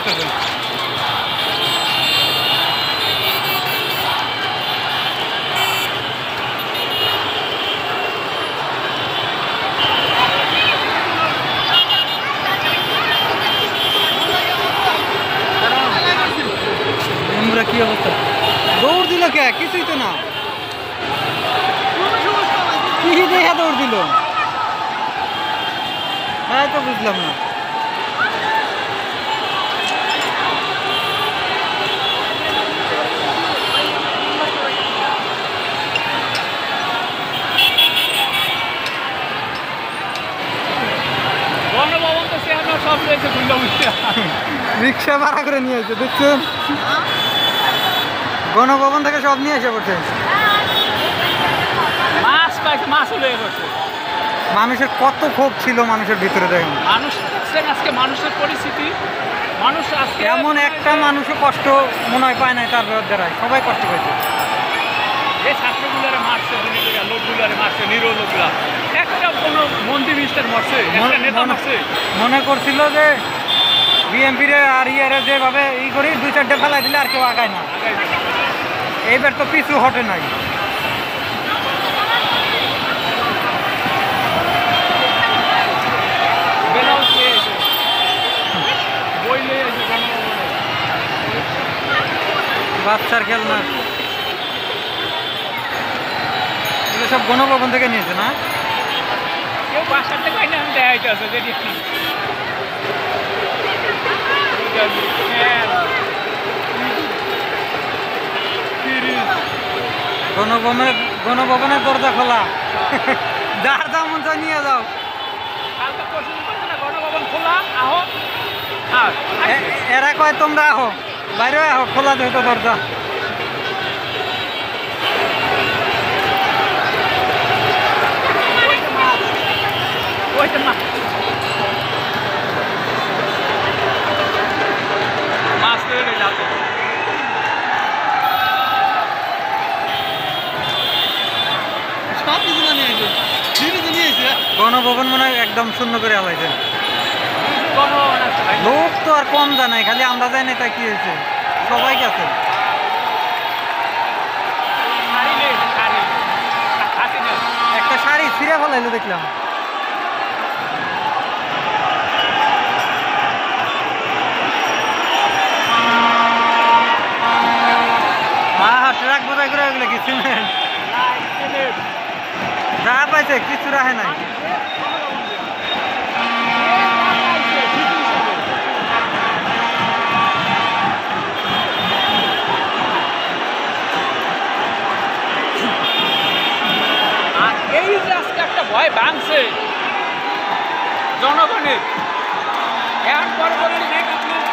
করতেছেন? কি অবস্থা? দৌড় দিল কে? কিছুই তো না। কি দেখা দৌড় দিল? হ্যাঁ তো বুঝলাম না। রিক্সা ভাড়া করে নিয়ে আসছে দেখছেন, গণভবন থেকে সব নিয়ে এসে পড়ছে। মাছ পাইছে, মাছ হয়ে পড়ছে। মানুষের কত ক্ষোভ ছিল মানুষের ভিতরে, দেখেন মানুষ দেখছেন আজকে মানুষের পরিস্থিতি। মানুষ আজকে এমন একটা মানুষও কষ্ট মনে হয় পায় নাই তার দ্বারা, সবাই কষ্ট পেয়েছে। এই ছাত্রগুলারে মারছে, লোকগুলারে মারছে, নিরীহ লোকগুলা। একটা কোনো মন্ত্রী মিনিস্টার মারছে, একটা নেতা মারছে। মনে করছিল যে বিএমপির আর ইয়ারে যেভাবে ই করি 2-4টে ফেলাই দিলে আর কেউ আগায় না, এইবার তো পিছু হটে নাই। বাচ্চার খেলনা এগুলো সব গণভবন থেকে নিয়েছে না? কেউ বাসার থেকে দেখাইতে আছে যে গণভবনের দরজা খোলা, যার যা মন চায় নিয়ে যাও। গণভবন খোলা, আহো। এরা কয় তোমরা আহো, বাইরে আহো, খোলা যেহেতু দরজা। মাছ ধরে নিলাম। গণভবন মনে হয় একদম শূন্য করে আলাইছেন। লোক তো আর কম জানাই, খালি আমরা যাই না, তাই কি হয়েছে? সবাই গেছে। একটা শাড়ি ছিঁড়ে ফেলাইলো দেখলাম। ট্রাক বোঝাই করে ওগুলো কি সিমেন্ট যা পাইছে কিছু রাখে নাই। এই যে আজকে একটা ভয় ভাঙছে জনগণের,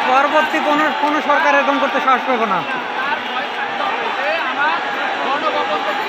পরবর্তী কোনো সরকার এরকম করতে সাহস পাবো না। আমার গণভবন থেকে